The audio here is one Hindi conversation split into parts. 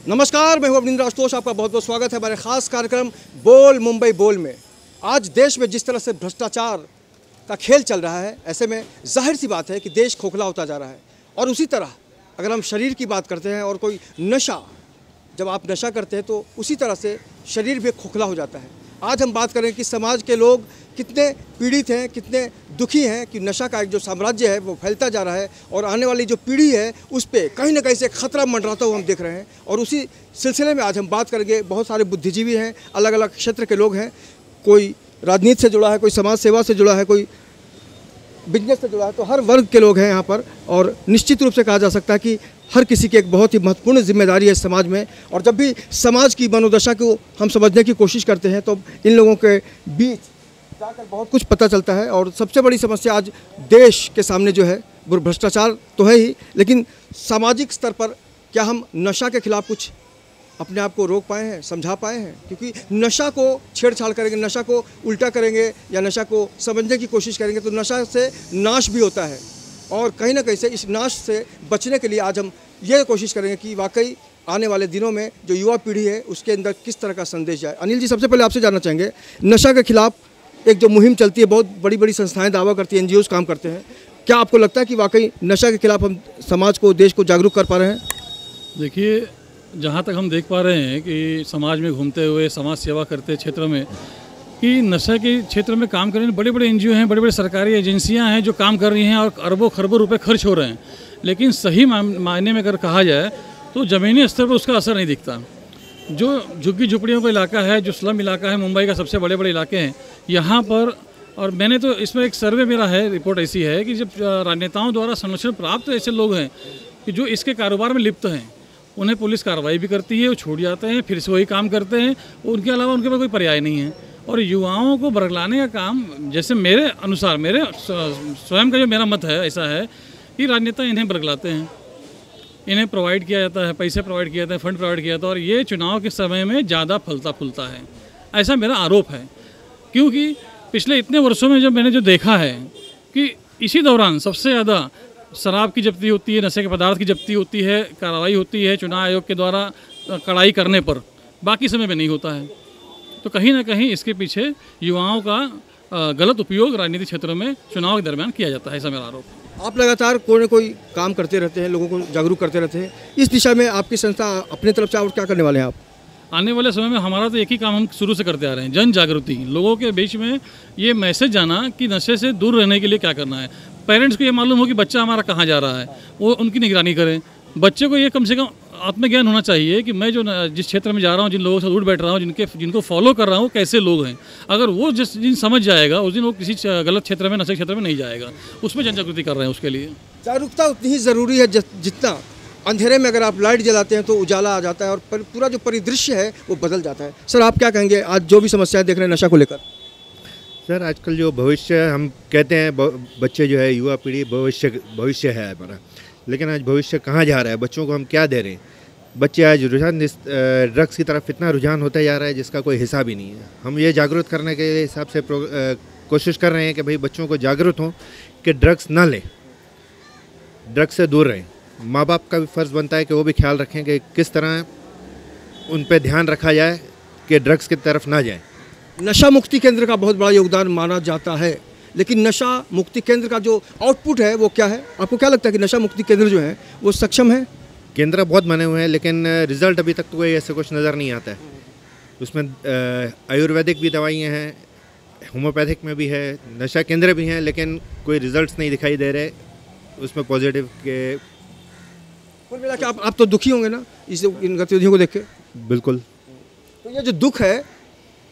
नमस्कार, मैं हूं अवनींद्र आशुतोष। आपका बहुत बहुत स्वागत है हमारे खास कार्यक्रम बोल मुंबई बोल में। आज देश में जिस तरह से भ्रष्टाचार का खेल चल रहा है, ऐसे में जाहिर सी बात है कि देश खोखला होता जा रहा है। और उसी तरह अगर हम शरीर की बात करते हैं और कोई नशा, जब आप नशा करते हैं तो उसी तरह से शरीर भी खोखला हो जाता है। आज हम बात करें कि समाज के लोग कितने पीड़ित हैं, कितने दुखी हैं कि नशा का एक जो साम्राज्य है वो फैलता जा रहा है और आने वाली जो पीढ़ी है उस पर कहीं ना कहीं से खतरा मंडराता हुआ हम देख रहे हैं। और उसी सिलसिले में आज हम बात करेंगे। बहुत सारे बुद्धिजीवी हैं, अलग अलग क्षेत्र के लोग हैं, कोई राजनीति से जुड़ा है, कोई समाज सेवा से जुड़ा है, कोई बिजनेस से जुड़ा है, तो हर वर्ग के लोग हैं यहाँ पर। और निश्चित रूप से कहा जा सकता है कि हर किसी की एक बहुत ही महत्वपूर्ण जिम्मेदारी है समाज में। और जब भी समाज की मनोदशा को हम समझने की कोशिश करते हैं तो इन लोगों के बीच जाकर बहुत कुछ पता चलता है। और सबसे बड़ी समस्या आज देश के सामने जो है वो भ्रष्टाचार तो है ही, लेकिन सामाजिक स्तर पर क्या हम नशा के खिलाफ कुछ अपने आप को रोक पाए हैं, समझा पाए हैं? क्योंकि नशा को छेड़छाड़ करेंगे, नशा को उल्टा करेंगे या नशा को समझने की कोशिश करेंगे तो नशा से नाश भी होता है। और कहीं ना कहीं से इस नाश से बचने के लिए आज हम ये कोशिश करेंगे कि वाकई आने वाले दिनों में जो युवा पीढ़ी है उसके अंदर किस तरह का संदेश जाए। अनिल जी, सबसे पहले आपसे जानना चाहेंगे, नशा के खिलाफ एक जो मुहिम चलती है, बहुत बड़ी बड़ी संस्थाएं दावा करती हैं, NGOs काम करते हैं, क्या आपको लगता है कि वाकई नशा के खिलाफ हम समाज को, देश को जागरूक कर पा रहे हैं? देखिए, जहाँ तक हम देख पा रहे हैं कि समाज में घूमते हुए, समाज सेवा करते क्षेत्र में, कि नशा के क्षेत्र में काम करने बड़े बड़े NGO हैं, बड़े बड़े सरकारी एजेंसियां हैं जो काम कर रही हैं और अरबों खरबों रुपए खर्च हो रहे हैं। लेकिन सही मायने में अगर कहा जाए तो ज़मीनी स्तर पर उसका असर नहीं दिखता। जो झुग्गी झुपड़ियों का इलाका है, जो स्लम इलाका है, मुंबई का सबसे बड़े बड़े इलाके हैं, यहाँ पर, और मैंने तो इसमें एक सर्वे मेरा है, रिपोर्ट ऐसी है कि जब राजनेताओं द्वारा संरक्षण प्राप्त ऐसे लोग हैं कि जो इसके कारोबार में लिप्त हैं, उन्हें पुलिस कार्रवाई भी करती है, वो छूट जाते हैं, फिर से वही काम करते हैं, उनके अलावा उनके पास कोई पर्याय नहीं है। और युवाओं को बरगलाने का काम, जैसे मेरे अनुसार, मेरे स्वयं का जो मेरा मत है ऐसा है कि राजनेता इन्हें बरगलाते हैं, इन्हें प्रोवाइड किया जाता है, पैसे प्रोवाइड किया जाता है, फंड प्रोवाइड किया जाता है, और ये चुनाव के समय में ज़्यादा फलता फूलता है, ऐसा मेरा आरोप है। क्योंकि पिछले इतने वर्षों में जब मैंने जो देखा है कि इसी दौरान सबसे ज़्यादा शराब की जब्ती होती है, नशे के पदार्थ की जब्ती होती है, कार्रवाई होती है चुनाव आयोग के द्वारा कड़ाई करने पर, बाकी समय में नहीं होता है। तो कहीं ना कहीं इसके पीछे युवाओं का गलत उपयोग राजनीतिक क्षेत्रों में चुनाव के दरमियान किया जाता है, ऐसा मेरा आरोप है। आप लगातार कोई ना कोई काम करते रहते हैं, लोगों को जागरूक करते रहते हैं, इस दिशा में आपकी संस्था अपने तरफ से और क्या करने वाले हैं आप? आने वाले समय में हमारा तो एक ही काम हम शुरू से करते आ रहे हैं, जन जागृति, लोगों के बीच में ये मैसेज जाना कि नशे से दूर रहने के लिए क्या करना है। पेरेंट्स को ये मालूम हो कि बच्चा हमारा कहाँ जा रहा है, वो उनकी निगरानी करें। बच्चे को ये कम से कम आत्मज्ञान होना चाहिए कि मैं जो जिस क्षेत्र में जा रहा हूँ, जिन लोगों से उठ बैठ रहा हूँ, जिनको फॉलो कर रहा हूँ, कैसे लोग हैं। अगर वो जिस दिन समझ जाएगा उस दिन वो किसी गलत क्षेत्र में, नशे क्षेत्र में नहीं जाएगा। उसमें जन जागृति कर रहे हैं। उसके लिए जागरूकता उतनी ही ज़रूरी है जितना अंधेरे में अगर आप लाइट जलाते हैं तो उजाला आ जाता है और पूरा जो परिदृश्य है वो बदल जाता है। सर, आप क्या कहेंगे आज जो भी समस्याएं देख रहे हैं नशा को लेकर? सर, आजकल जो भविष्य हम कहते हैं, बच्चे जो है, युवा पीढ़ी भविष्य है हमारा, लेकिन आज भविष्य कहाँ जा रहा है? बच्चों को हम क्या दे रहे हैं? बच्चे आज रुझान ड्रग्स की तरफ इतना रुझान होता जा रहा है जिसका कोई हिसाब ही नहीं है। हम ये जागरूक करने के हिसाब से कोशिश कर रहे हैं कि भाई बच्चों को जागरूक हों कि ड्रग्स ना लें, ड्रग्स से दूर रहें। माँ बाप का भी फ़र्ज़ बनता है कि वो भी ख्याल रखें कि किस तरह उन पर ध्यान रखा जाए कि ड्रग्स की तरफ ना जाए। नशा मुक्ति केंद्र का बहुत बड़ा योगदान माना जाता है, लेकिन नशा मुक्ति केंद्र का जो आउटपुट है वो क्या है? आपको क्या लगता है कि नशा मुक्ति केंद्र जो है वो सक्षम है? केंद्र बहुत बने हुए हैं लेकिन रिज़ल्ट अभी तक तो कोई ऐसे कुछ नज़र नहीं आता है। उसमें आयुर्वेदिक भी दवाइयाँ हैं, होम्योपैथिक में भी है, नशा केंद्र भी हैं, लेकिन कोई रिजल्ट्स नहीं दिखाई दे रहे उसमें पॉजिटिव के। कुल मिला के आप तो दुखी होंगे ना इन गतिविधियों को देख के? बिल्कुल। तो ये जो दुख है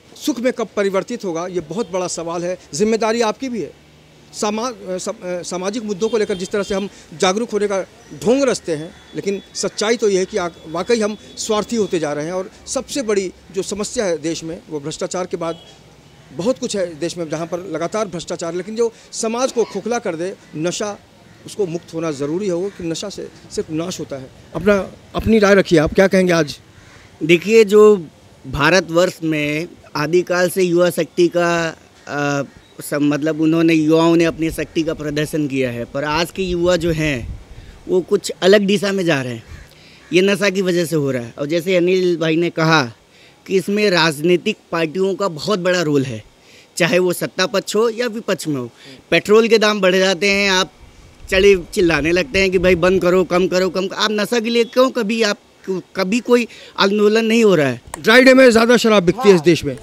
सुख में कब परिवर्तित होगा, ये बहुत बड़ा सवाल है। जिम्मेदारी आपकी भी है। सामाजिक मुद्दों को लेकर जिस तरह से हम जागरूक होने का ढोंग रचते हैं, लेकिन सच्चाई तो ये है कि वाकई हम स्वार्थी होते जा रहे हैं। और सबसे बड़ी जो समस्या है देश में वो भ्रष्टाचार के बाद बहुत कुछ है देश में जहाँ पर लगातार भ्रष्टाचार, लेकिन जो समाज को खोखला कर दे, नशा, उसको मुक्त होना ज़रूरी है। वो कि नशा से सिर्फ नाश होता है। अपनी राय रखिए, आप क्या कहेंगे आज? देखिए, जो भारतवर्ष में आदिकाल से युवा शक्ति का मतलब उन्होंने युवाओं ने अपनी शक्ति का प्रदर्शन किया है, पर आज के युवा जो हैं वो कुछ अलग दिशा में जा रहे हैं। ये नशा की वजह से हो रहा है। और जैसे अनिल भाई ने कहा कि इसमें राजनीतिक पार्टियों का बहुत बड़ा रोल है, चाहे वो सत्ता पक्ष हो या विपक्ष में हो। पेट्रोल के दाम बढ़ जाते हैं, आप चढ़े चिल्लाने लगते हैं कि भाई बंद करो, कम करो, कम। आप नशा के लिए क्यों कभी कोई आंदोलन नहीं हो रहा है? ड्राई डे में ज़्यादा शराब बिकती है इस देश में।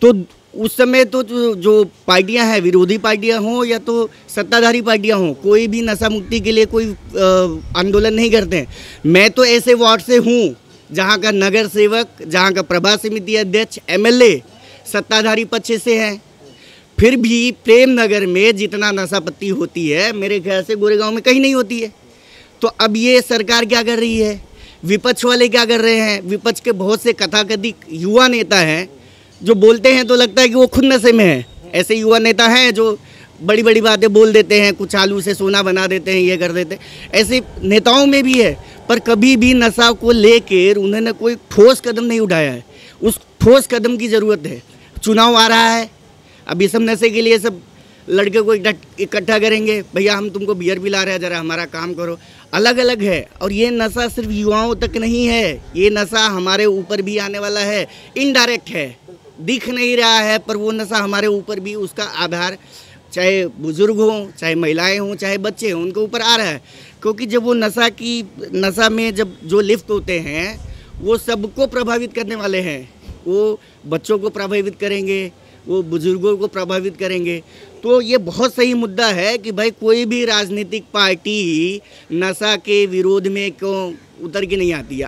तो उस समय तो जो पार्टियां हैं, विरोधी पार्टियां हों या तो सत्ताधारी पार्टियां हों, कोई भी नशा मुक्ति के लिए कोई आंदोलन नहीं करते हैं। मैं तो ऐसे वार्ड से हूँ जहाँ का नगर सेवक, जहाँ का प्रभा समिति अध्यक्ष, एमएलए सत्ताधारी पक्ष से हैं। फिर भी प्रेम नगर में जितना नशापत्ती होती है, मेरे ख्याल से गोरेगांव में कहीं नहीं होती है। तो अब ये सरकार क्या कर रही है, विपक्ष वाले क्या कर रहे हैं? विपक्ष के बहुत से कथाकथित युवा नेता हैं जो बोलते हैं तो लगता है कि वो खुद नशे में है। ऐसे युवा नेता हैं जो बड़ी बड़ी बातें बोल देते हैं, कुछ आलू से सोना बना देते हैं, ये कर देते हैं। ऐसे नेताओं में भी है, पर कभी भी नशा को लेकर उन्होंने कोई ठोस कदम नहीं उठाया है। उस ठोस कदम की ज़रूरत है। चुनाव आ रहा है, अब ये सब नशे के लिए सब लड़के को इकट्ठा करेंगे, भैया हम तुमको बियर पिला रहे हैं, ज़रा हमारा काम करो। अलग अलग है। और ये नशा सिर्फ युवाओं तक नहीं है, ये नशा हमारे ऊपर भी आने वाला है। इनडायरेक्ट है, दिख नहीं रहा है, पर वो नशा हमारे ऊपर भी, उसका आधार चाहे बुजुर्ग हों, चाहे महिलाएं हों, चाहे बच्चे हों, उनके ऊपर आ रहा है। क्योंकि जब वो नशा में जब जो लिप्त होते हैं वो सबको प्रभावित करने वाले हैं। वो बच्चों को प्रभावित करेंगे, वो बुजुर्गों को प्रभावित करेंगे। तो ये बहुत सही मुद्दा है कि भाई कोई भी राजनीतिक पार्टी नशा के विरोध में क्यों उतर के नहीं आती है।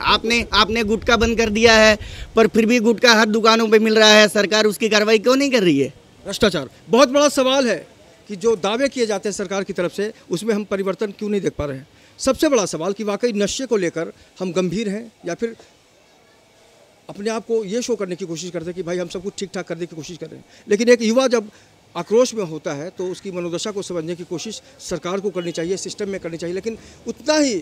आपने गुटखा बंद कर दिया है, पर फिर भी गुटखा हर दुकानों पे मिल रहा है, सरकार उसकी कार्रवाई क्यों नहीं कर रही है? भ्रष्टाचार बहुत बड़ा सवाल है कि जो दावे किए जाते हैं सरकार की तरफ से, उसमें हम परिवर्तन क्यों नहीं देख पा रहे हैं। सबसे बड़ा सवाल कि वाकई नशे को लेकर हम गंभीर हैं या फिर अपने आप को ये शो करने की कोशिश करते हैं कि भाई हम सब कुछ ठीक ठाक करने की कोशिश कर रहे हैं। लेकिन एक युवा जब आक्रोश में होता है तो उसकी मनोदशा को समझने की कोशिश सरकार को करनी चाहिए, सिस्टम में करनी चाहिए। लेकिन उतना ही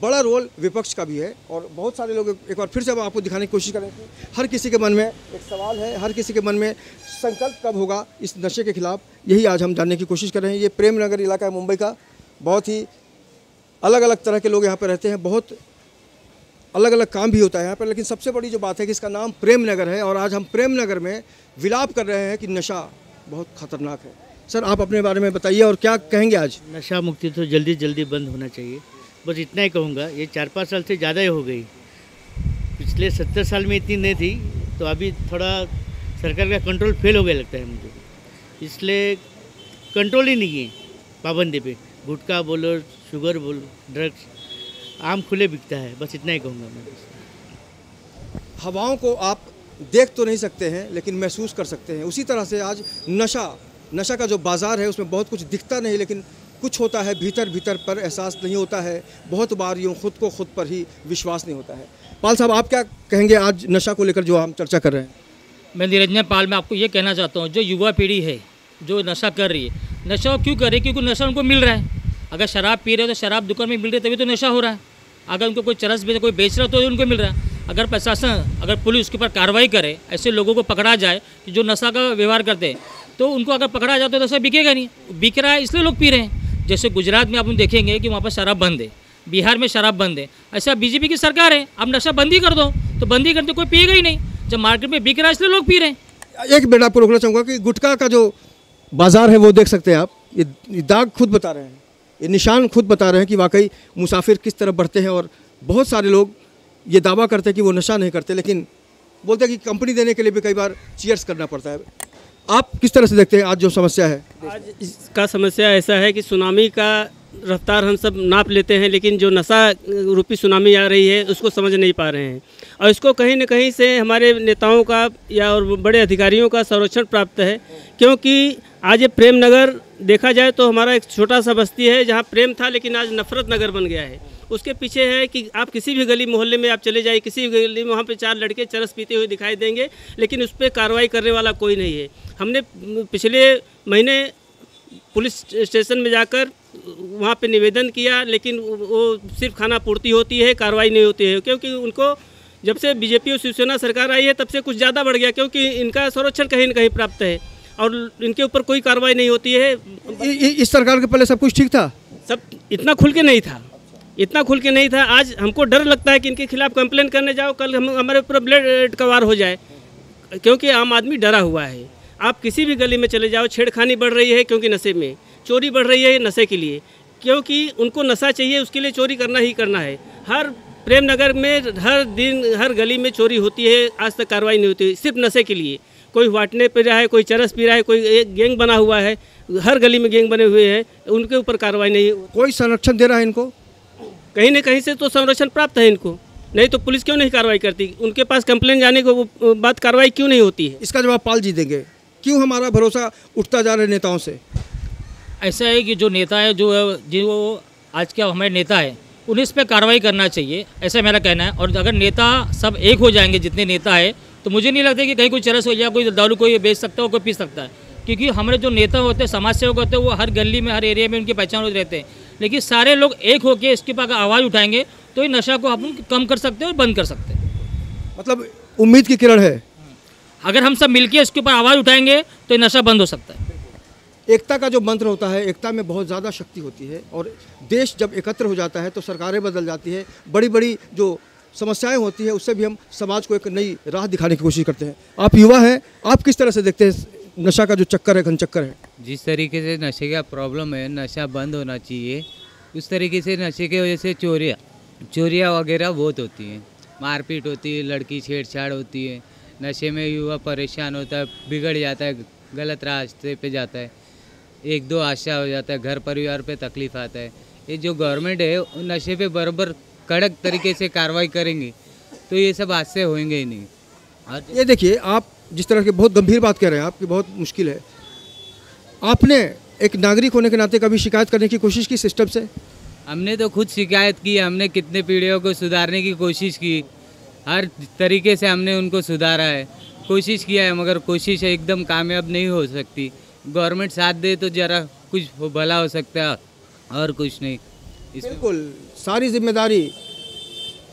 बड़ा रोल विपक्ष का भी है। और बहुत सारे लोग, एक बार फिर से हम आपको दिखाने की कोशिश करेंगे, हर किसी के मन में एक सवाल है, हर किसी के मन में संकल्प कब होगा इस नशे के खिलाफ, यही आज हम जानने की कोशिश कर रहे हैं। ये प्रेम नगर इलाका है मुंबई का, बहुत ही अलग अलग तरह के लोग यहाँ पर रहते हैं, बहुत अलग अलग काम भी होता है यहाँ पर। लेकिन सबसे बड़ी जो बात है कि इसका नाम प्रेम नगर है और आज हम प्रेम नगर में विलाप कर रहे हैं कि नशा बहुत खतरनाक है। सर आप अपने बारे में बताइए और क्या कहेंगे आज? नशा मुक्ति तो जल्दी जल्दी बंद होना चाहिए, बस इतना ही कहूँगा। ये 4-5 साल से ज़्यादा ही हो गई, पिछले 70 साल में इतनी नहीं थी, तो अभी थोड़ा सरकार का कंट्रोल फेल हो गया लगता है मुझे। इसलिए कंट्रोल ही नहीं है पाबंदी पे। गुटखा बोलो, शुगर बोलो, ड्रग्स आम खुले बिकता है, बस इतना ही कहूँगा मैं। हवाओं को आप देख तो नहीं सकते हैं लेकिन महसूस कर सकते हैं। उसी तरह से आज नशा का जो बाज़ार है उसमें बहुत कुछ दिखता नहीं, लेकिन कुछ होता है भीतर भीतर पर एहसास नहीं होता है। बहुत बार यूँ खुद को खुद पर ही विश्वास नहीं होता है। पाल साहब आप क्या कहेंगे आज नशा को लेकर जो हम चर्चा कर रहे हैं? मैं निरंजन पाल, मैं आपको ये कहना चाहता हूँ, जो युवा पीढ़ी है जो नशा कर रही है, नशा क्यों कर रही है? क्योंकि नशा उनको मिल रहा है। अगर शराब पी रहे हो तो शराब दुकान में मिल रही है, तभी तो नशा हो रहा है। अगर उनको कोई चरस कोई बेच रहा तो उनको मिल रहा है। अगर प्रशासन, अगर पुलिस उसके ऊपर कार्रवाई करे, ऐसे लोगों को पकड़ा जाए कि जो नशा का व्यवहार करते हैं, तो उनको अगर पकड़ा जाए तो नशा बिकेगा नहीं। बिक रहा है इसलिए लोग पी रहे हैं। जैसे गुजरात में आप देखेंगे कि वहाँ पर शराब बंद है, बिहार में शराब बंद है। ऐसा बीजेपी की सरकार है, अब नशा बंद ही कर दो, तो बंद ही करते कोई पिएगा ही नहीं। जब मार्केट में बिक रहा है इसलिए लोग पी रहे हैं। एक मिनट आपको रोकना चाहूँगा कि गुटखा का जो बाज़ार है वो देख सकते हैं आप। ये दाग खुद बता रहे हैं, ये निशान खुद बता रहे हैं कि वाकई मुसाफिर किस तरफ बढ़ते हैं। और बहुत सारे लोग ये दावा करते हैं कि वो नशा नहीं करते, लेकिन बोलते हैं कि कंपनी देने के लिए भी कई बार चीयर्स करना पड़ता है। आप किस तरह से देखते हैं आज जो समस्या है? आज इसका समस्या ऐसा है कि सुनामी का रफ्तार हम सब नाप लेते हैं, लेकिन जो नशा रूपी सुनामी आ रही है उसको समझ नहीं पा रहे हैं। और इसको कहीं न कहीं से हमारे नेताओं का या और बड़े अधिकारियों का संरक्षण प्राप्त है। क्योंकि आज ये प्रेम नगर देखा जाए तो हमारा एक छोटा सा बस्ती है जहाँ प्रेम था, लेकिन आज नफरत नगर बन गया है। उसके पीछे है कि आप किसी भी गली मोहल्ले में आप चले जाइए, किसी भी गली में वहाँ पे 4 लड़के चरस पीते हुए दिखाई देंगे, लेकिन उस पर कार्रवाई करने वाला कोई नहीं है। हमने पिछले महीने पुलिस स्टेशन में जाकर वहाँ पे निवेदन किया, लेकिन वो सिर्फ खाना पूर्ति होती है, कार्रवाई नहीं होती है। क्योंकि उनको जब से बीजेपी और शिवसेना सरकार आई है तब से कुछ ज़्यादा बढ़ गया, क्योंकि इनका संरक्षण कहीं न कहीं प्राप्त है और इनके ऊपर कोई कार्रवाई नहीं होती है। इस सरकार के पहले सब कुछ ठीक था, सब इतना खुल के नहीं था। इतना खुल के नहीं था। आज हमको डर लगता है कि इनके खिलाफ़ कंप्लेन करने जाओ, कल हमारे ऊपर ब्लेड का वार हो जाए, क्योंकि आम आदमी डरा हुआ है। आप किसी भी गली में चले जाओ, छेड़खानी बढ़ रही है क्योंकि नशे में, चोरी बढ़ रही है नशे के लिए, क्योंकि उनको नशा चाहिए, उसके लिए चोरी करना ही करना है। हर प्रेम नगर में हर दिन हर गली में चोरी होती है, आज तक कार्रवाई नहीं होती, सिर्फ नशे के लिए। कोई वाटने पी रहा है, कोई चरस पी रहा है, कोई एक गैंग बना हुआ है, हर गली में गैंग बने हुए हैं, उनके ऊपर कार्रवाई नहीं। कोई संरक्षण दे रहा है इनको? कहीं न कहीं से तो संरक्षण प्राप्त है इनको, नहीं तो पुलिस क्यों नहीं कार्रवाई करती? उनके पास कंप्लेन जाने को बाद कार्रवाई क्यों नहीं होती है? इसका जवाब पाल जी देंगे। क्यों हमारा भरोसा उठता जा रहा है नेताओं से? ऐसा है कि जो नेता है, जो आज के हमारे नेता है, उन्हें इस पर कार्रवाई करना चाहिए, ऐसा मेरा कहना है। और अगर नेता सब एक हो जाएंगे, जितने नेता है, तो मुझे नहीं लगता कि कहीं कोई चरस हो जाए, कोई दारू कोई बेच सकता है, कोई पी सकता है। क्योंकि हमारे जो नेता होते हैं, समाज सेवक होते हैं, वो हर गली में हर एरिया में उनकी पहचान होते रहते हैं। लेकिन सारे लोग एक होकर इसके पर आवाज़ उठाएंगे तो ये नशा को हम कम कर सकते हैं और बंद कर सकते हैं। मतलब उम्मीद की किरण है। अगर हम सब मिलकर इसके ऊपर आवाज़ उठाएंगे तो ये नशा बंद हो सकता है। एकता का जो मंत्र होता है, एकता में बहुत ज़्यादा शक्ति होती है, और देश जब एकत्र हो जाता है तो सरकारें बदल जाती है। बड़ी बड़ी जो समस्याएं होती है उससे भी हम समाज को एक नई राह दिखाने की कोशिश करते हैं। आप युवा हैं, आप किस तरह से देखते हैं नशा का जो चक्कर है, घन चक्कर है? जिस तरीके से नशे का प्रॉब्लम है, नशा बंद होना चाहिए। उस तरीके से नशे की वजह से चोरियाँ वगैरह बहुत होती हैं, मारपीट होती है, लड़की छेड़छाड़ होती है, नशे में युवा परेशान होता है, बिगड़ जाता है, गलत रास्ते पे जाता है, एक दो आशा हो जाता है, घर परिवार पे तकलीफ आता है। ये जो गवर्नमेंट है नशे पे बराबर कड़क तरीके से कार्रवाई करेंगी तो ये सब हादसे होंगे ही नहीं। और ये देखिए, आप जिस तरह की बहुत गंभीर बात कह रहे हैं, आपकी बहुत मुश्किल है। आपने एक नागरिक होने के नाते कभी शिकायत करने की कोशिश की सिस्टम से? हमने तो खुद शिकायत की, हमने कितने पीढ़ियों को सुधारने की कोशिश की, हर तरीके से हमने उनको सुधारा है, कोशिश किया है, मगर कोशिश एकदम कामयाब नहीं हो सकती। गवर्नमेंट साथ दे तो ज़रा कुछ भला हो सकता है और कुछ नहीं। बिल्कुल, सारी जिम्मेदारी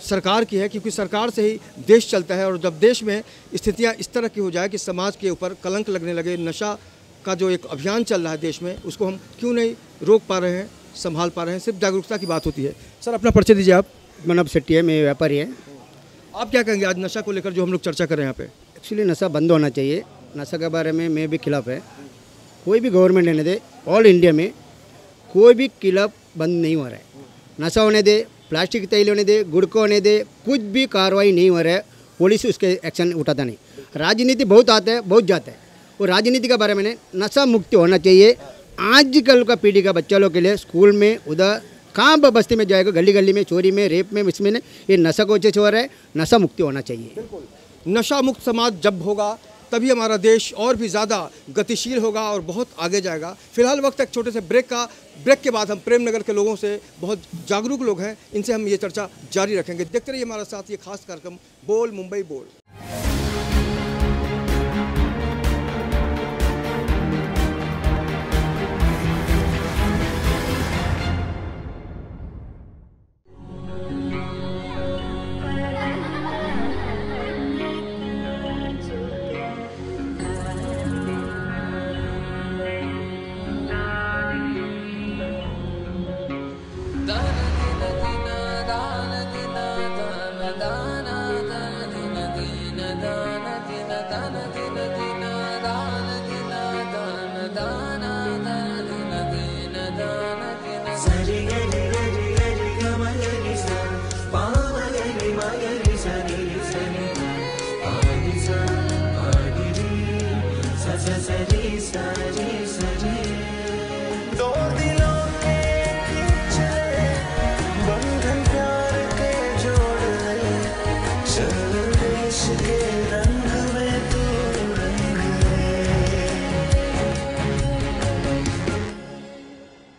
सरकार की है, क्योंकि सरकार से ही देश चलता है। और जब देश में स्थितियां इस तरह की हो जाए कि समाज के ऊपर कलंक लगने लगे, नशा का जो एक अभियान चल रहा है देश में, उसको हम क्यों नहीं रोक पा रहे हैं, संभाल पा रहे हैं? सिर्फ जागरूकता की बात होती है। सर, अपना परिचय दीजिए। आप? मनब शेट्टी है, मैं व्यापारी है। आप क्या कहेंगे आज नशा को लेकर जो हम लोग चर्चा कर रहे हैं यहाँ पे? एक्चुअली नशा बंद होना चाहिए। नशा के बारे में मैं भी खिलाफ है। कोई भी गवर्नमेंट रहने दे, ऑल इंडिया में कोई भी खिलाफ बंद नहीं हो रहा है। नशा होने दे, प्लास्टिक तेल होने दे, गुड़को होने दे, कुछ भी कार्रवाई नहीं हो रहा है। पुलिस उसके एक्शन उठाता नहीं। राजनीति बहुत आता है, बहुत जाता है। वो राजनीति के बारे में नशा मुक्ति होना चाहिए। आजकल का पीढ़ी का बच्चा लोग के लिए स्कूल में उधर कहाँ पर बस्ती में जाएगा, गली गली में चोरी में, रेप में, इसमें ये नशा को अच्छे हो रहा है। नशा मुक्ति होना चाहिए। नशा मुक्त समाज जब होगा तभी हमारा देश और भी ज़्यादा गतिशील होगा और बहुत आगे जाएगा। फिलहाल वक्त एक छोटे से ब्रेक के बाद हम प्रेम नगर के लोगों से, बहुत जागरूक लोग हैं, इनसे हम ये चर्चा जारी रखेंगे। देखते रहिए हमारे साथ ये खास कार्यक्रम बोल मुंबई बोल।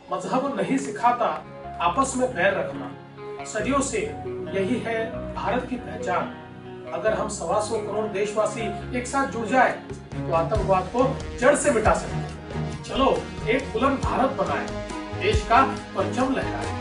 मजहब नहीं सिखाता आपस में बैर रखना। सदियों से यही है भारत की पहचान। अगर हम 125 करोड़ देशवासी एक साथ जुड़ जाए तो आतंकवाद को जड़ से मिटा सकते हैं। चलो एक बुलंद भारत बनाए, देश का परचम लहराए।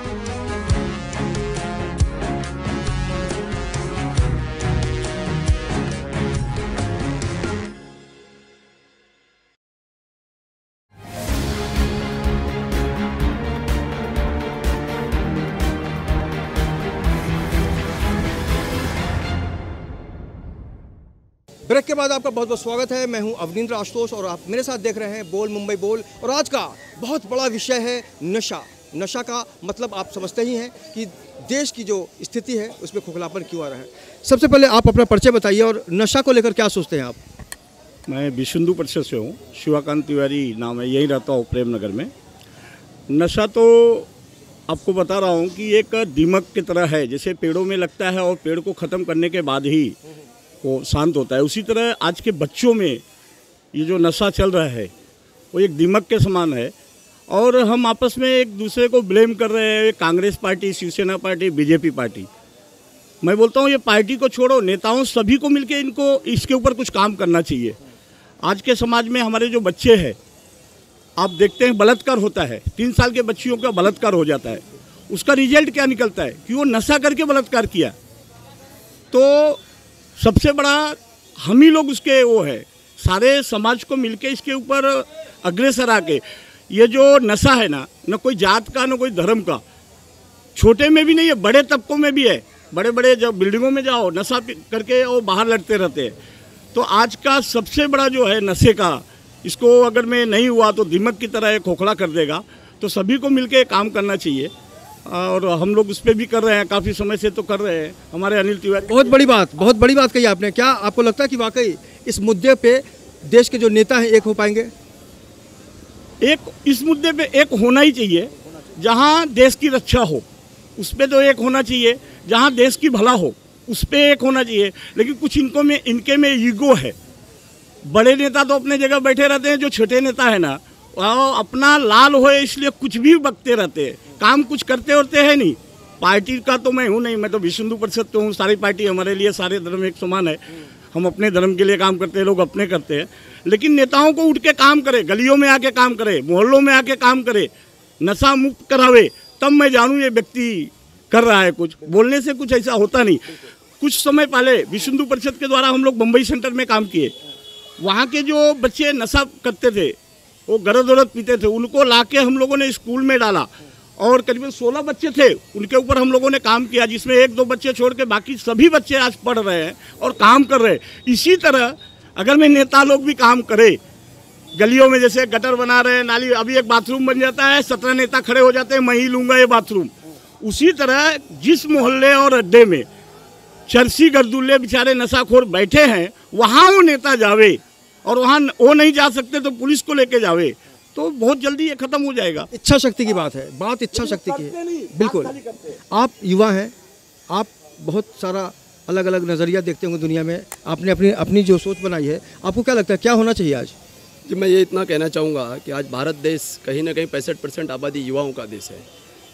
ब्रेक के बाद आपका बहुत बहुत स्वागत है। मैं हूं अवनींद्र आशुतोष और आप मेरे साथ देख रहे हैं बोल मुंबई बोल। और आज का बहुत बड़ा विषय है नशा। नशा का मतलब आप समझते ही हैं कि देश की जो स्थिति है उसमें खोखलापन क्यों आ रहा है। सबसे पहले आप अपना परिचय बताइए और नशा को लेकर क्या सोचते हैं आप? मैं विशुंधु परिषद से हूँ, शिवाकांत तिवारी नाम है, यहीं रहता हूँ प्रेम नगर में। नशा तो आपको बता रहा हूँ कि एक दीमक की तरह है, जैसे पेड़ों में लगता है और पेड़ को ख़त्म करने के बाद ही वो शांत होता है, उसी तरह आज के बच्चों में ये जो नशा चल रहा है वो एक दीमक के समान है। और हम आपस में एक दूसरे को ब्लेम कर रहे हैं, Congress party, Shiv Sena party, BJP party. मैं बोलता हूँ ये पार्टी को छोड़ो, नेताओं सभी को मिलके इनको इसके ऊपर कुछ काम करना चाहिए। आज के समाज में हमारे जो बच्चे हैं, आप देखते हैं बलात्कार होता है, 3 साल के बच्चियों का बलात्कार हो जाता है, उसका रिजल्ट क्या निकलता है कि वो नशा करके बलात्कार किया। तो सबसे बड़ा हम ही लोग उसके वो है, सारे समाज को मिलके इसके ऊपर अग्रसर आके, ये जो नशा है ना कोई जात का ना कोई धर्म का, छोटे में भी नहीं है, बड़े तबकों में भी है। बड़े बड़े जब बिल्डिंगों में जाओ नशा करके वो बाहर लड़ते रहते हैं। तो आज का सबसे बड़ा जो है नशे का, इसको अगर मैं नहीं हुआ तो दीमक की तरह खोखला कर देगा। तो सभी को मिलके काम करना चाहिए और हम लोग उस पर भी कर रहे हैं, काफ़ी समय से तो कर रहे हैं। हमारे अनिल तिवारी, बहुत बड़ी बात कही आपने। क्या आपको लगता है कि वाकई इस मुद्दे पे देश के जो नेता हैं एक हो पाएंगे? इस मुद्दे पे एक होना ही चाहिए। जहाँ देश की रक्षा हो उस पर तो एक होना चाहिए, जहाँ देश की भला हो उस पर एक होना चाहिए। लेकिन कुछ इनके में ईगो है। बड़े नेता तो अपने जगह बैठे रहते हैं, जो छोटे नेता है ना वो अपना लाल होए इसलिए कुछ भी बकते रहते हैं, काम कुछ करते होते हैं नहीं। पार्टी का तो मैं हूँ नहीं, मैं तो विशुंधु परिषद तो हूँ। सारी पार्टी हमारे लिए, सारे धर्म एक समान है, हम अपने धर्म के लिए काम करते हैं, लोग अपने करते हैं। लेकिन नेताओं को उठ के काम करे, गलियों में आके काम करे, मोहल्लों में आके काम करे, नशा मुक्त करावे, तब मैं जानूँ ये व्यक्ति कर रहा है कुछ। बोलने से कुछ ऐसा होता नहीं। कुछ समय पहले विशुंधु परिषद के द्वारा हम लोग मुंबई सेंटर में काम किए। वहाँ के जो बच्चे नशा करते थे, वो गरज वरद पीते थे, उनको लाके हम लोगों ने स्कूल में डाला और करीबन 16 बच्चे थे, उनके ऊपर हम लोगों ने काम किया, जिसमें 1-2 बच्चे छोड़ के बाकी सभी बच्चे आज पढ़ रहे हैं और काम कर रहे हैं। इसी तरह अगर मैं नेता लोग भी काम करे, गलियों में जैसे गटर बना रहे हैं, नाली, अभी एक बाथरूम बन जाता है, 17 नेता खड़े हो जाते हैं, मैं ही लूँगा ये बाथरूम। उसी तरह जिस मोहल्ले और अड्डे में चरसी गर्दुल्ले बेचारे नशाखोर बैठे हैं, वहाँ वो नेता जावे, और वहाँ वो नहीं जा सकते तो पुलिस को लेके जावे, तो बहुत जल्दी ये खत्म हो जाएगा। इच्छा शक्ति की बात है, बात इच्छा शक्ति की है। बिल्कुल, आप युवा हैं, आप बहुत सारा अलग अलग नज़रिया देखते होंगे दुनिया में, आपने अपनी जो सोच बनाई है, आपको क्या लगता है क्या होना चाहिए आज? जी, मैं ये इतना कहना चाहूँगा कि आज भारत देश कहीं ना कहीं 65% आबादी युवाओं का देश है।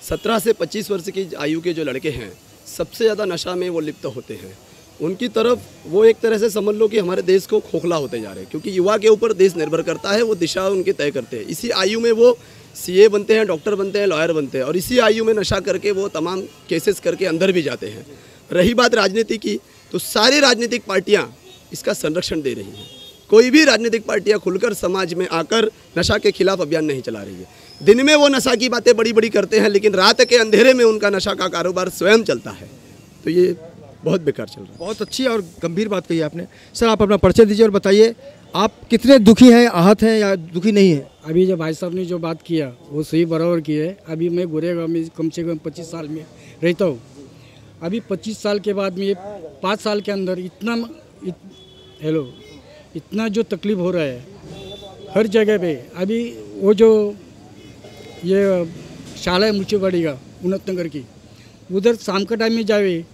17 से 25 वर्ष की आयु के जो लड़के हैं सबसे ज़्यादा नशा में वो लिप्त होते हैं। उनकी तरफ वो एक तरह से समझ लो कि हमारे देश को खोखला होते जा रहे हैं, क्योंकि युवा के ऊपर देश निर्भर करता है, वो दिशा उनके तय करते हैं। इसी आयु में वो सीए बनते हैं, डॉक्टर बनते हैं, लॉयर बनते हैं, और इसी आयु में नशा करके वो तमाम केसेस करके अंदर भी जाते हैं। रही बात राजनीति की, तो सारी राजनीतिक पार्टियाँ इसका संरक्षण दे रही हैं। कोई भी राजनीतिक पार्टियाँ खुलकर समाज में आकर नशा के खिलाफ अभियान नहीं चला रही है। दिन में वो नशा की बातें बड़ी बड़ी करते हैं, लेकिन रात के अंधेरे में उनका नशा का कारोबार स्वयं चलता है। तो ये बहुत बेकार चल रहा है। बहुत अच्छी और गंभीर बात कही आपने। सर, आप अपना परिचय दीजिए और बताइए आप कितने दुखी हैं, आहत हैं या दुखी नहीं हैं? अभी जो भाई साहब ने जो बात किया वो सही बराबर की है। अभी मैं गोरेगांव में कम से कम 25 साल में रहता हूँ। अभी 25 साल के बाद में 5 साल के अंदर इतना जो तकलीफ हो रहा है हर जगह पे। अभी वो जो ये शाला है मुंशीवाड़ी का उन्नत नगर की, उधर शाम का टाइम में जावे,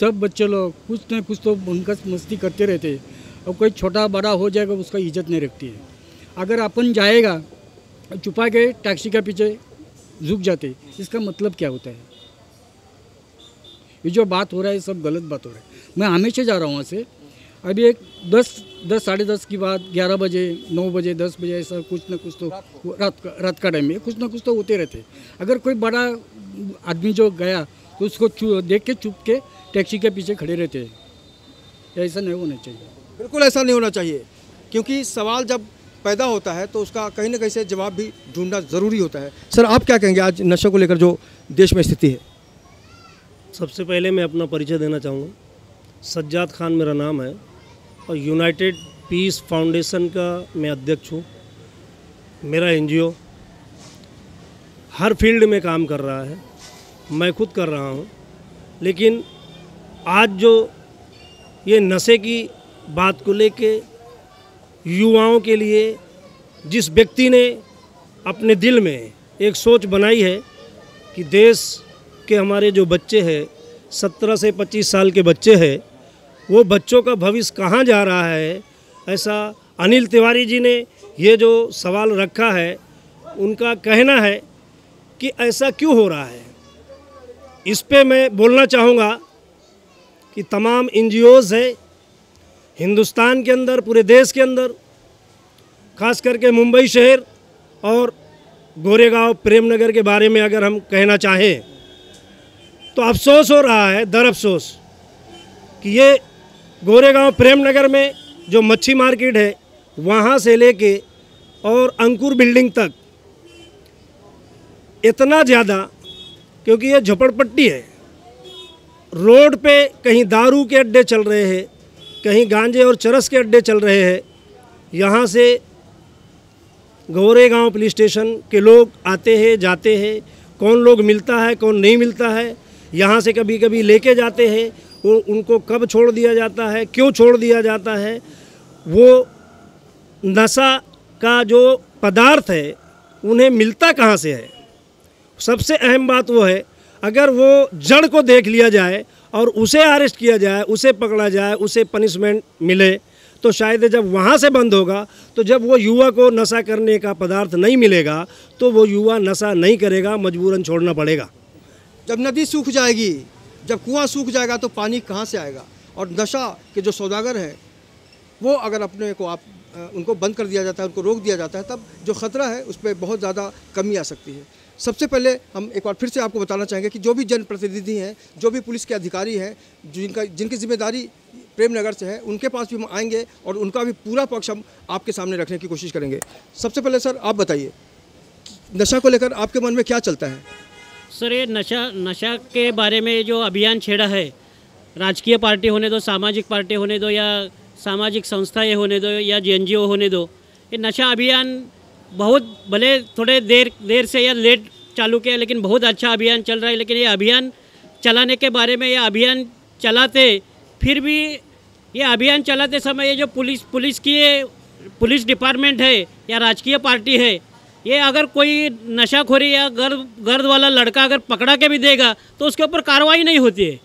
सब बच्चे लोग कुछ न कुछ तो उनका मस्ती करते रहते हैं, और कोई छोटा बड़ा हो जाएगा उसका इज्जत नहीं रखती है। अगर अपन जाएगा छुपा के टैक्सी के पीछे झुक जाते, इसका मतलब क्या होता है? ये जो बात हो रहा है सब गलत बात हो रहा है। मैं हमेशा जा रहा हूँ वहाँ से। अभी एक 10 साढ़े 10 की बात, 11 बजे 9 बजे 10 बजे ऐसा कुछ ना कुछ तो रात का टाइम में कुछ ना कुछ तो होते रहते। अगर कोई बड़ा आदमी जो गया तो उसको देख के चुप के टैक्सी के पीछे खड़े रहते हैं। ऐसा नहीं होना चाहिए। बिल्कुल ऐसा नहीं होना चाहिए, क्योंकि सवाल जब पैदा होता है तो उसका कहीं ना कहीं से जवाब भी ढूंढना ज़रूरी होता है। सर, आप क्या कहेंगे आज नशे को लेकर जो देश में स्थिति है? सबसे पहले मैं अपना परिचय देना चाहूँगा। सज्जाद खान मेरा नाम है। और यूनाइटेड पीस फाउंडेशन का मैं अध्यक्ष हूँ। मेरा एनजीओ हर फील्ड में काम कर रहा है, मैं खुद कर रहा हूँ। लेकिन आज जो ये नशे की बात को लेके युवाओं के लिए जिस व्यक्ति ने अपने दिल में एक सोच बनाई है कि देश के हमारे जो बच्चे हैं 17 से 25 साल के बच्चे हैं, वो बच्चों का भविष्य कहाँ जा रहा है, ऐसा अनिल तिवारी जी ने ये जो सवाल रखा है, उनका कहना है कि ऐसा क्यों हो रहा है। इस पे मैं बोलना चाहूँगा कि तमाम एनजीओज़ है हिंदुस्तान के अंदर, पूरे देश के अंदर, खास करके मुंबई शहर और गोरेगांव प्रेमनगर के बारे में अगर हम कहना चाहें तो अफसोस हो रहा है, दर अफसोस, कि ये गोरेगांव प्रेमनगर में जो मच्छी मार्केट है वहाँ से लेके और अंकुर बिल्डिंग तक इतना ज़्यादा, क्योंकि ये झोपड़पट्टी है, रोड पे कहीं दारू के अड्डे चल रहे हैं, कहीं गांजे और चरस के अड्डे चल रहे हैं। यहाँ से गोरेगांव पुलिस स्टेशन के लोग आते हैं जाते हैं, कौन लोग मिलता है कौन नहीं मिलता है, यहाँ से कभी कभी लेके जाते हैं, वो उनको कब छोड़ दिया जाता है, क्यों छोड़ दिया जाता है। वो नशा का जो पदार्थ है उन्हें मिलता कहाँ से है। सबसे अहम बात वो है, अगर वो जड़ को देख लिया जाए और उसे अरेस्ट किया जाए, उसे पकड़ा जाए, उसे पनिशमेंट मिले, तो शायद जब वहाँ से बंद होगा, तो जब वो युवा को नशा करने का पदार्थ नहीं मिलेगा तो वो युवा नशा नहीं करेगा, मजबूरन छोड़ना पड़ेगा। जब नदी सूख जाएगी, जब कुआं सूख जाएगा तो पानी कहाँ से आएगा। और नशा के जो सौदागर हैं वो अगर अपने को आप उनको बंद कर दिया जाता है, उनको रोक दिया जाता है, तब जो ख़तरा है उस पर बहुत ज़्यादा कमी आ सकती है। सबसे पहले हम एक बार फिर से आपको बताना चाहेंगे कि जो भी जनप्रतिनिधि हैं, जो भी पुलिस के अधिकारी हैं, जिनकी जिम्मेदारी प्रेमनगर से है, उनके पास भी हम आएंगे और उनका भी पूरा पक्ष हम आपके सामने रखने की कोशिश करेंगे। सबसे पहले सर आप बताइए, नशा को लेकर आपके मन में क्या चलता है। सर ये नशा के बारे में जो अभियान छेड़ा है, राजकीय पार्टी होने दो, सामाजिक पार्टी होने दो, या सामाजिक संस्थाएं होने दो, या एनजीओ होने दो, ये नशा अभियान बहुत भले थोड़े देर से या लेट चालू किया, लेकिन बहुत अच्छा अभियान चल रहा है। लेकिन ये अभियान चलाने के बारे में, ये अभियान चलाते फिर भी ये अभियान चलाते समय ये जो पुलिस डिपार्टमेंट है या राजकीय पार्टी है, ये अगर कोई नशाखोरी या गर्द वाला लड़का अगर पकड़ा के भी देगा तो उसके ऊपर कार्रवाई नहीं होती है।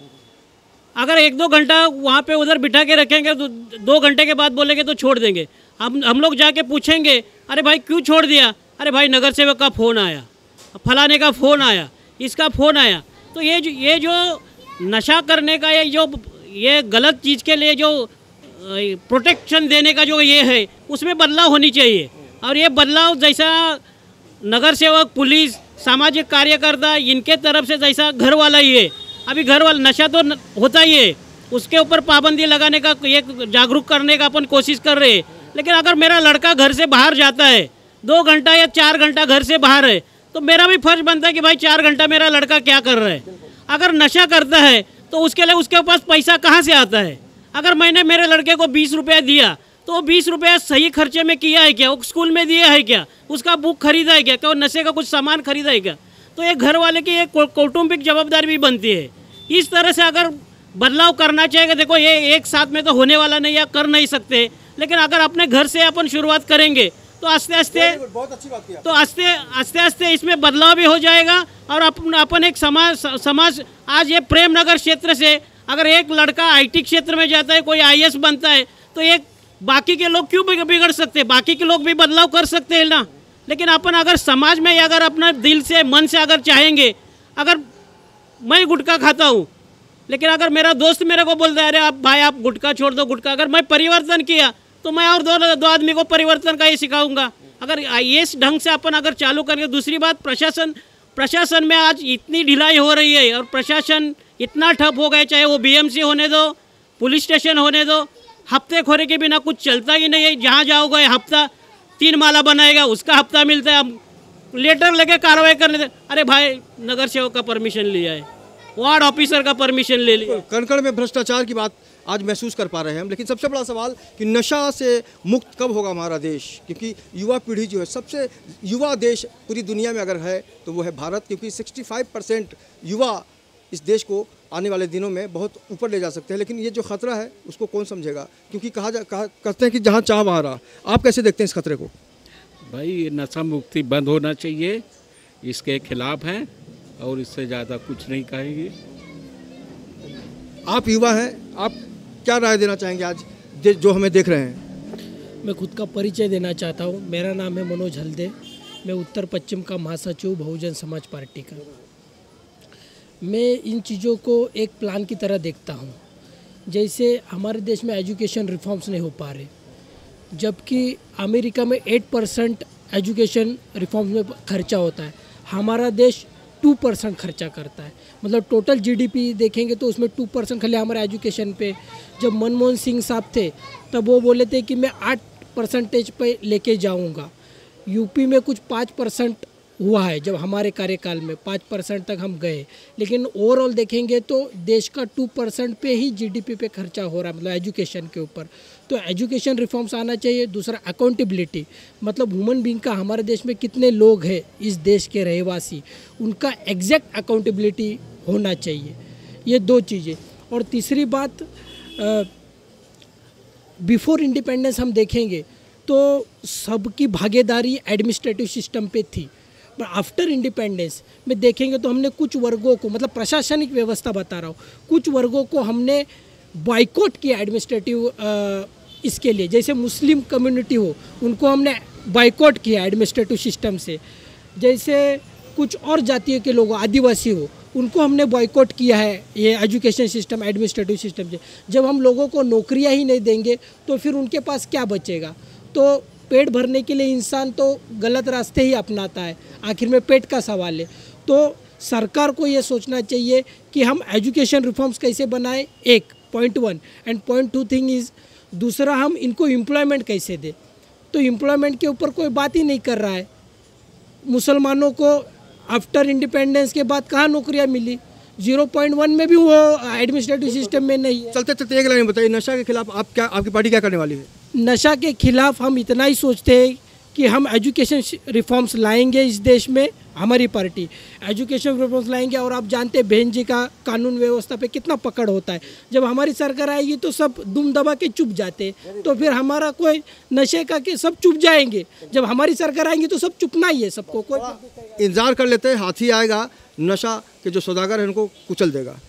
अगर 1-2 घंटा वहाँ पे उधर बिठा के रखेंगे तो 2 घंटे के बाद बोलेंगे तो छोड़ देंगे। हम लोग जाके पूछेंगे, अरे भाई क्यों छोड़ दिया, अरे भाई नगर सेवक का फ़ोन आया, फलाने का फ़ोन आया, इसका फ़ोन आया। तो ये जो नशा करने का ये गलत चीज़ के लिए जो प्रोटेक्शन देने का जो ये है, उसमें बदलाव होनी चाहिए। और ये बदलाव जैसा नगर सेवक, पुलिस, सामाजिक कार्यकर्ता, इनके तरफ से जैसा घर वाला ही है। अभी घर वाला नशा तो होता ही है, उसके ऊपर पाबंदी लगाने का, ये जागरूक करने का अपन कोशिश कर रहे हैं। लेकिन अगर मेरा लड़का घर से बाहर जाता है, 2 घंटा या 4 घंटा घर से बाहर है, तो मेरा भी फर्ज बनता है कि भाई 4 घंटा मेरा लड़का क्या कर रहा है। अगर नशा करता है तो उसके लिए उसके पास पैसा कहाँ से आता है। अगर मैंने मेरे लड़के को 20 रुपया दिया तो वो 20 रुपया सही खर्चे में किया है क्या, वो स्कूल में दिया है क्या, उसका बुक खरीदा है क्या, वो नशे का कुछ सामान खरीदा है क्या। तो एक घर वाले की एक कौटुंबिक जवाबदारी भी बनती है। इस तरह से अगर बदलाव करना चाहिए, देखो ये एक साथ में तो होने वाला नहीं, या कर नहीं सकते, लेकिन अगर अपने घर से अपन शुरुआत करेंगे तो आस्ते आस्ते इसमें बदलाव भी हो जाएगा। और अपन एक समाज आज ये प्रेमनगर क्षेत्र से अगर एक लड़का IT क्षेत्र में जाता है, कोई IAS बनता है, तो एक बाकी के लोग क्यों बिगड़ सकते, बाकी के लोग भी बदलाव कर सकते हैं ना। लेकिन अपन अगर समाज में अगर अपना दिल से मन से अगर चाहेंगे, अगर मैं गुटखा खाता हूँ, लेकिन अगर मेरा दोस्त मेरे को बोलता है अरे आप भाई आप गुटखा छोड़ दो, गुटखा, अगर मैं परिवर्तन किया तो मैं और दो आदमी को परिवर्तन का ये सिखाऊंगा। अगर इस ढंग से अपन अगर चालू करेंगे। दूसरी बात, प्रशासन में आज इतनी ढिलाई हो रही है और प्रशासन इतना ठप हो गया, चाहे वो BMC होने दो, पुलिस स्टेशन होने दो, हफ्ते खोरे के बिना कुछ चलता ही नहीं है। जहाँ जाओगे हफ्ता 3 माला बनाएगा, उसका हफ्ता मिलता है, लेटर लेके कार्रवाई करने दे। अरे भाई नगर सेवक का परमिशन लिया है, वार्ड ऑफिसर का परमिशन ले लिया। कण-कण में भ्रष्टाचार की बात आज महसूस कर पा रहे हैं हम। लेकिन सबसे बड़ा सवाल कि नशा से मुक्त कब होगा हमारा देश, क्योंकि युवा पीढ़ी जो है, सबसे युवा देश पूरी दुनिया में अगर है तो वो है भारत, क्योंकि 65% युवा इस देश को आने वाले दिनों में बहुत ऊपर ले जा सकते हैं। लेकिन ये जो खतरा है उसको कौन समझेगा, क्योंकि कहते हैं कि जहाँ चाह वहाँ राह। आप कैसे देखते हैं इस खतरे को? भाई नशा मुक्ति बंद होना चाहिए, इसके खिलाफ हैं और इससे ज़्यादा कुछ नहीं कहेंगे। आप युवा हैं, आप क्या राय देना चाहेंगे आज जो हमें देख रहे हैं? मैं खुद का परिचय देना चाहता हूँ। मेरा नाम है मनोज हल्दे। मैं उत्तर पश्चिम का महासचिव बहुजन समाज पार्टी का। मैं इन चीज़ों को एक प्लान की तरह देखता हूँ। जैसे हमारे देश में एजुकेशन रिफॉर्म्स नहीं हो पा रहे, जबकि अमेरिका में 8% एजुकेशन रिफॉर्म्स में खर्चा होता है, हमारा देश 2% खर्चा करता है। मतलब टोटल जीडीपी देखेंगे तो उसमें 2% खाली हमारा एजुकेशन पे। जब मनमोहन सिंह साहब थे तब वो बोले थे कि मैं 8% पे लेके जाऊंगा। यूपी में कुछ 5% हुआ है, जब हमारे कार्यकाल में 5% तक हम गए। लेकिन ओवरऑल देखेंगे तो देश का 2% पे ही जीडीपी पे खर्चा हो रहा है, मतलब एजुकेशन के ऊपर। तो एजुकेशन रिफॉर्म्स आना चाहिए। दूसरा अकाउंटेबिलिटी, मतलब ह्यूमन बीइंग का हमारे देश में कितने लोग हैं इस देश के रहवासी, उनका एग्जैक्ट अकाउंटेबिलिटी होना चाहिए। ये 2 चीज़ें। और तीसरी बात, बिफोर इंडिपेंडेंस हम देखेंगे तो सबकी भागीदारी एडमिनिस्ट्रेटिव सिस्टम पे थी, पर आफ्टर इंडिपेंडेंस में देखेंगे तो हमने कुछ वर्गों को, मतलब प्रशासनिक व्यवस्था बता रहा हूँ, कुछ वर्गों को हमने बॉयकॉट किया एडमिनिस्ट्रेटिव इसके लिए। जैसे मुस्लिम कम्युनिटी हो, उनको हमने बॉयकॉट किया एडमिनिस्ट्रेटिव सिस्टम से। जैसे कुछ और जातियों के लोग, आदिवासी हो, उनको हमने बॉयकॉट किया है ये एजुकेशन सिस्टम, एडमिनिस्ट्रेटिव सिस्टम से। जब हम लोगों को नौकरियां ही नहीं देंगे तो फिर उनके पास क्या बचेगा? तो पेट भरने के लिए इंसान तो गलत रास्ते ही अपनाता है, आखिर में पेट का सवाल है। तो सरकार को ये सोचना चाहिए कि हम एजुकेशन रिफॉर्म्स कैसे बनाएं, एक point 1। And point 2 thing is, दूसरा हम इनको एम्प्लॉयमेंट कैसे दें। तो एम्प्लॉयमेंट के ऊपर कोई बात ही नहीं कर रहा है। मुसलमानों को आफ्टर इंडिपेंडेंस के बाद कहाँ नौकरियाँ मिली? 0.1 में भी वो एडमिनिस्ट्रेटिव सिस्टम में नहीं है। चलते चलते एक लाइन बताइए, नशा के खिलाफ आपकी पार्टी क्या करने वाली है? नशा के खिलाफ हम इतना ही सोचते हैं कि हम एजुकेशन रिफॉर्म्स लाएंगे इस देश में। हमारी पार्टी एजुकेशन रिफॉर्म्स लाएंगे। और आप जानते हैं बहन जी का कानून व्यवस्था पे कितना पकड़ होता है। जब हमारी सरकार आएगी तो सब दुम दबा के चुप जाते, तो फिर हमारा कोई नशे का के सब चुप जाएंगे। जब हमारी सरकार आएंगी तो सब चुपना ही है, सबको कोई इंतजार कर लेते हैं, हाथी आएगा, नशा के जो सौदागर हैं उनको कुचल देगा।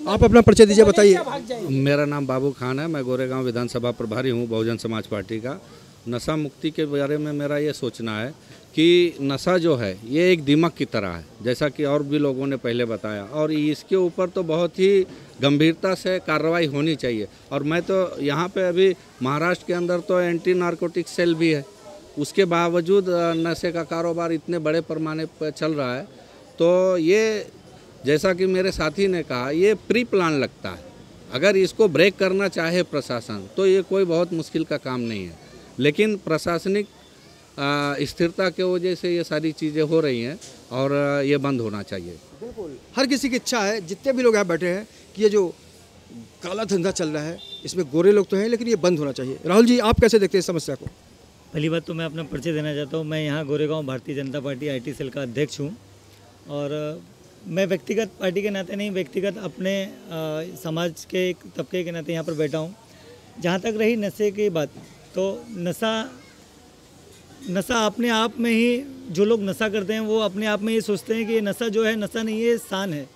आप अपना परिचय दीजिए, बताइए। मेरा नाम बाबू खान है, मैं गोरेगांव विधानसभा प्रभारी हूँ बहुजन समाज पार्टी का। नशा मुक्ति के बारे में मेरा ये सोचना है कि नशा जो है ये एक दिमाग की तरह है, जैसा कि और भी लोगों ने पहले बताया, और इसके ऊपर तो बहुत ही गंभीरता से कार्रवाई होनी चाहिए। और मैं तो यहाँ पे अभी महाराष्ट्र के अंदर तो एंटी नारकोटिक सेल भी है, उसके बावजूद नशे का कारोबार इतने बड़े पैमाने पर चल रहा है। तो ये जैसा कि मेरे साथी ने कहा, ये प्री प्लान लगता है। अगर इसको ब्रेक करना चाहे प्रशासन तो ये कोई बहुत मुश्किल का काम नहीं है, लेकिन प्रशासनिक स्थिरता के वजह से ये सारी चीज़ें हो रही हैं और ये बंद होना चाहिए। बिल्कुल, हर किसी की इच्छा है, जितने भी लोग यहाँ बैठे हैं, कि ये जो काला धंधा चल रहा है इसमें गोरे लोग तो हैं, लेकिन ये बंद होना चाहिए। राहुल जी, आप कैसे देखते हैं इस समस्या को? पहली बात तो मैं अपना परिचय देना चाहता हूँ। मैं यहाँ Goregaon Bharatiya Janata party IT cell का अध्यक्ष हूँ। और मैं व्यक्तिगत पार्टी के नाते नहीं, व्यक्तिगत अपने समाज के एक तबके के नाते यहाँ पर बैठा हूँ। जहाँ तक रही नशे की बात, तो नशा अपने आप में ही, जो लोग नशा करते हैं वो अपने आप में ये सोचते हैं कि ये नशा जो है, नशा नहीं, ये शान है।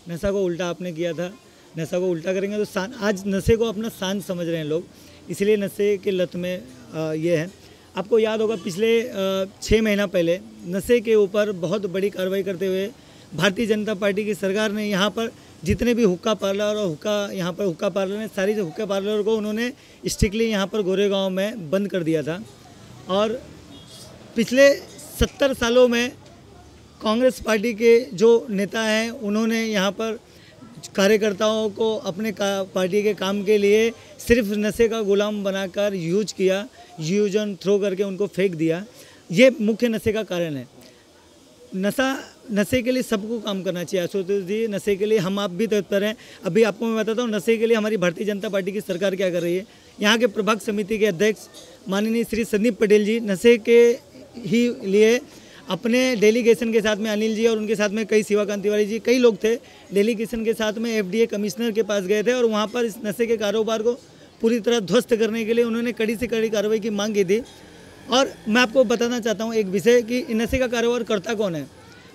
नशा को उल्टा आपने किया था, नशा को उल्टा करेंगे तो शान। आज नशे को अपना शान समझ रहे हैं लोग, इसलिए नशे के लत में ये है। आपको याद होगा पिछले 6 महीना पहले नशे के ऊपर बहुत बड़ी कार्रवाई करते हुए भारतीय जनता पार्टी की सरकार ने यहाँ पर जितने भी हुक्का पार्लर और यहाँ पर हुक्का पार्लर ने, सारी हुक्का पार्लर को उन्होंने स्ट्रिक्टली यहाँ पर गोरेगांव में बंद कर दिया था। और पिछले 70 सालों में कांग्रेस पार्टी के जो नेता हैं उन्होंने यहाँ पर कार्यकर्ताओं को अपने पार्टी के काम के लिए सिर्फ नशे का गुलाम बनाकर यूज किया, यूज एंड थ्रो करके उनको फेंक दिया। ये मुख्य नशे का कारण है। नशा नशे के लिए सबको काम करना चाहिए आशुतोष जी। नशे के लिए हम आप भी तत्पर हैं। अभी आपको मैं बताता हूँ नशे के लिए हमारी भारतीय जनता पार्टी की सरकार क्या कर रही है। यहाँ के प्रभाग समिति के अध्यक्ष माननीय श्री संदीप पटेल जी नशे के ही लिए अपने डेलीगेशन के साथ में अनिल जी और उनके साथ में कई शिवाकांत तिवारी जी कई लोग थे, डेलीगेशन के साथ में FDA कमिश्नर के पास गए थे और वहाँ पर इस नशे के कारोबार को पूरी तरह ध्वस्त करने के लिए उन्होंने कड़ी से कड़ी कार्रवाई की मांग की थी। और मैं आपको बताना चाहता हूँ एक विषय कि नशे का कारोबार करता कौन है,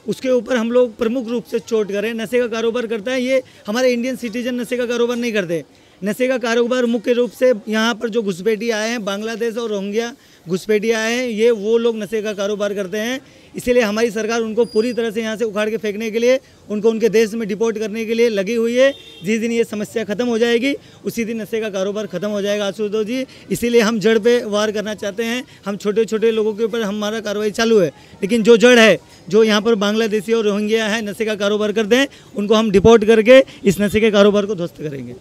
उसके ऊपर हम लोग प्रमुख रूप से चोट करें। नशे का कारोबार करता है ये हमारे इंडियन सिटीजन नशे का कारोबार नहीं करते। नशे का कारोबार मुख्य रूप से यहाँ पर जो घुसपैठी आए हैं बांग्लादेश और रोहिंग्या घुसपैठी आए हैं, ये वो लोग नशे का कारोबार करते हैं। इसीलिए हमारी सरकार उनको पूरी तरह से यहाँ से उखाड़ के फेंकने के लिए, उनको उनके देश में डिपोर्ट करने के लिए लगी हुई है। जिस दिन ये समस्या खत्म हो जाएगी उसी दिन नशे का कारोबार खत्म हो जाएगा आशुतोष जी। इसीलिए हम जड़ पे वार करना चाहते हैं। हम छोटे छोटे लोगों के ऊपर हमारा कार्रवाई चालू है, लेकिन जो जड़ है, जो यहाँ पर बांग्लादेशी और रोहिंग्या है नशे का कारोबार करते हैं, उनको हम डिपोर्ट करके इस नशे के कारोबार को ध्वस्त करेंगे।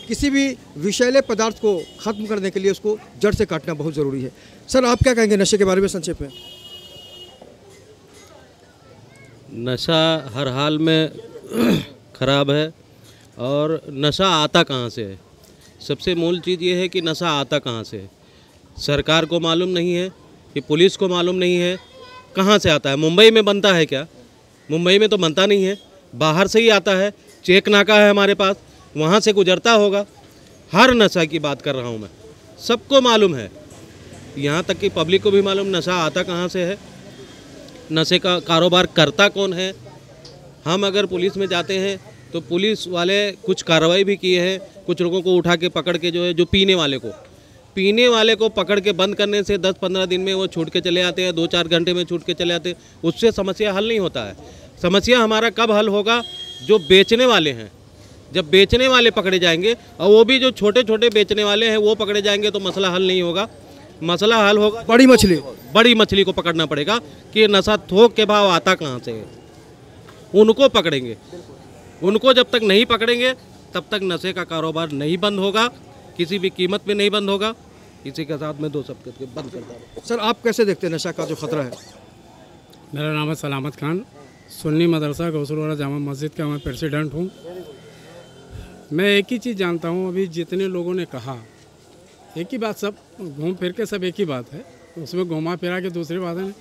किसी भी विषैले पदार्थ को खत्म करने के लिए उसको जड़ से काटना बहुत ज़रूरी है। सर आप क्या कहेंगे नशे के बारे में संक्षेप में? नशा हर हाल में ख़राब है। और नशा आता कहाँ से है? सबसे मूल चीज़ ये है कि नशा आता कहाँ से है। सरकार को मालूम नहीं है, कि पुलिस को मालूम नहीं है कहाँ से आता है। मुंबई में बनता है क्या? मुंबई में तो बनता नहीं है, बाहर से ही आता है। चेक नाका है हमारे पास, वहाँ से गुजरता होगा। हर नशा की बात कर रहा हूँ मैं, सबको मालूम है, यहाँ तक कि पब्लिक को भी मालूम नशा आता कहाँ से है, नशे का कारोबार करता कौन है। हम अगर पुलिस में जाते हैं तो पुलिस वाले कुछ कार्रवाई भी किए हैं, कुछ लोगों को उठा के पकड़ के जो है, जो पीने वाले को पकड़ के बंद करने से 10-15 दिन में वो छूट के चले आते हैं, 2-4 घंटे में छूट के चले आते हैं। उससे समस्या हल नहीं होता है। समस्या हमारा कब हल होगा? जो बेचने वाले हैं, जब बेचने वाले पकड़े जाएंगे, और वो भी जो छोटे छोटे बेचने वाले हैं वो पकड़े जाएंगे, तो मसला हल नहीं होगा। मसला हल होगा बड़ी मछली को पकड़ना पड़ेगा कि नशा थोक के भाव आता कहाँ से है, उनको पकड़ेंगे। उनको जब तक नहीं पकड़ेंगे तब तक नशे का कारोबार नहीं बंद होगा, किसी भी कीमत में नहीं बंद होगा। इसी के साथ में 2 शब्द बंद करता हूँ। सर आप कैसे देखते हैं नशा का जो खतरा है? मेरा नाम है सलामत खान, सुन्नी मदरसा गौसलवाड़ा जामा मस्जिद का मैं प्रेसिडेंट हूँ। मैं एक ही चीज़ जानता हूँ, अभी जितने लोगों ने कहा एक ही बात, सब घूम फिर के सब एक ही बात है, उसमें घुमा फिरा के दूसरी बात है।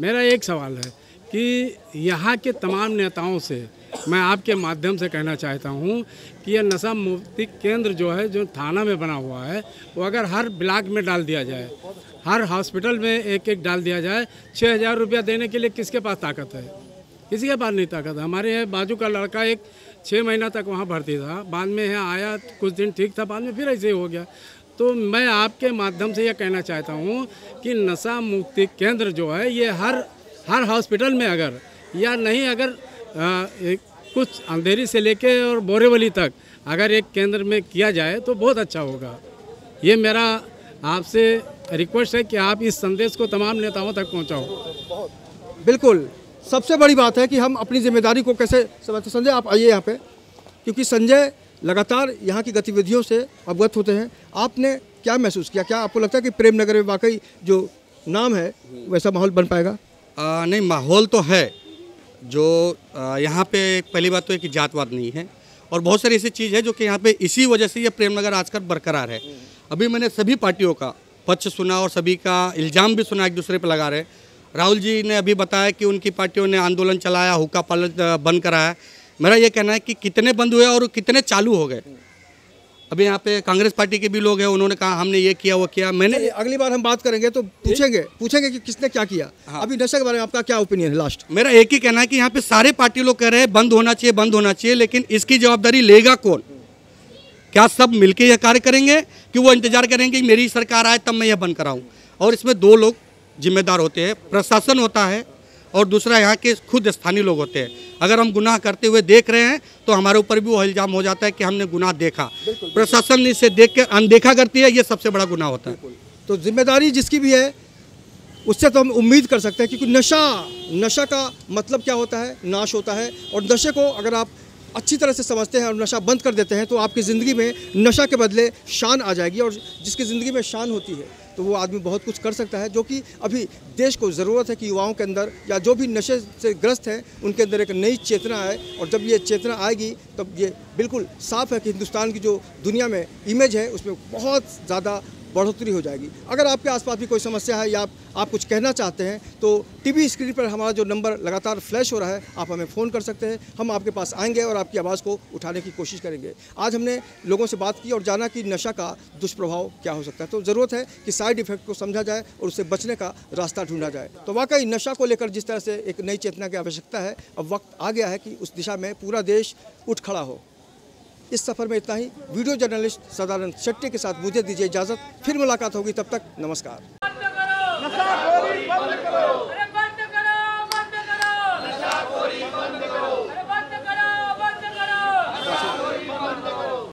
मेरा एक सवाल है कि यहाँ के तमाम नेताओं से मैं आपके माध्यम से कहना चाहता हूँ कि यह नशा मुक्ति केंद्र जो है, जो थाना में बना हुआ है, वो अगर हर ब्लॉक में डाल दिया जाए, हर हॉस्पिटल में एक डाल दिया जाए, 6,000 रुपया देने के लिए किसके पास ताकत है? किसी के पास नहीं ताकत है। हमारे यहाँ बाजू का लड़का एक 6 महीना तक वहाँ भर्ती था, बाद में यहाँ आया, कुछ दिन ठीक था, बाद में फिर ऐसे ही हो गया। तो मैं आपके माध्यम से यह कहना चाहता हूँ कि नशा मुक्ति केंद्र जो है ये हर हॉस्पिटल में अगर, या नहीं अगर कुछ अंधेरी से लेके और बोरेवली तक अगर एक केंद्र में किया जाए तो बहुत अच्छा होगा। ये मेरा आपसे रिक्वेस्ट है कि आप इस संदेश को तमाम नेताओं तक पहुँचाओ। बिल्कुल, सबसे बड़ी बात है कि हम अपनी जिम्मेदारी को कैसे समझते। संजय आप आइए यहाँ पे, क्योंकि संजय लगातार यहाँ की गतिविधियों से अवगत होते हैं। आपने क्या महसूस किया? क्या आपको लगता है कि प्रेम नगर में वाकई जो नाम है वैसा माहौल बन पाएगा? नहीं, माहौल तो है। जो यहाँ पे पहली बात तो है कि जातवाद नहीं है, और बहुत सारी ऐसी चीज़ है जो कि यहाँ पे इसी वजह से ये प्रेम नगर आजकल बरकरार है। अभी मैंने सभी पार्टियों का पक्ष सुना और सभी का इल्ज़ाम भी सुना एक दूसरे पर लगा रहे। राहुल जी ने अभी बताया कि उनकी पार्टियों ने आंदोलन चलाया, हुक्का पालन बंद कराया। मेरा ये कहना है कि कितने बंद हुए और कितने चालू हो गए। अभी यहाँ पे कांग्रेस पार्टी के भी लोग हैं, उन्होंने कहा हमने ये किया वो किया। मैंने अगली बार हम बात करेंगे तो पूछेंगे कि किसने क्या किया। हाँ। अभी नशे के बारे में आपका क्या ओपिनियन है? लास्ट मेरा एक ही कहना है कि यहाँ पे सारे पार्टी लोग कह रहे हैं बंद होना चाहिए, बंद होना चाहिए, लेकिन इसकी जवाबदारी लेगा कौन? क्या सब मिलकर यह कार्य करेंगे कि वो इंतजार करेंगे कि मेरी सरकार आए तब मैं यह बंद कराऊँ? और इसमें 2 लोग जिम्मेदार होते हैं, प्रशासन होता है और दूसरा यहाँ के खुद स्थानीय लोग होते हैं। अगर हम गुनाह करते हुए देख रहे हैं तो हमारे ऊपर भी वो इल्ज़ाम हो जाता है कि हमने गुनाह देखा। प्रशासन इसे देख कर अनदेखा करती है, ये सबसे बड़ा गुनाह होता है। तो जिम्मेदारी जिसकी भी है उससे तो हम उम्मीद कर सकते हैं, क्योंकि नशा का मतलब क्या होता है? नाश होता है। और नशे को अगर आप अच्छी तरह से समझते हैं और नशा बंद कर देते हैं तो आपकी ज़िंदगी में नशा के बदले शान आ जाएगी, और जिसकी ज़िंदगी में शान होती है तो तो वो आदमी बहुत कुछ कर सकता है, जो कि अभी देश को ज़रूरत है कि युवाओं के अंदर या जो भी नशे से ग्रस्त हैं उनके अंदर एक नई चेतना आए। और जब ये चेतना आएगी तब ये बिल्कुल साफ है कि हिंदुस्तान की जो दुनिया में इमेज है उसमें बहुत ज़्यादा बढ़ोतरी हो जाएगी। अगर आपके आसपास भी कोई समस्या है या आप कुछ कहना चाहते हैं तो टीवी स्क्रीन पर हमारा जो नंबर लगातार फ्लैश हो रहा है, आप हमें फ़ोन कर सकते हैं। हम आपके पास आएंगे और आपकी आवाज़ को उठाने की कोशिश करेंगे। आज हमने लोगों से बात की और जाना कि नशा का दुष्प्रभाव क्या हो सकता है। तो ज़रूरत है कि साइड इफ़ेक्ट को समझा जाए और उससे बचने का रास्ता ढूंढा जाए। तो वाकई नशा को लेकर जिस तरह से एक नई चेतना की आवश्यकता है, अब वक्त आ गया है कि उस दिशा में पूरा देश उठ खड़ा हो। इस सफ़र में इतना ही। वीडियो जर्नलिस्ट सदानंद शेट्टी के साथ मुझे दीजिए इजाज़त। फिर मुलाकात होगी, तब तक नमस्कार।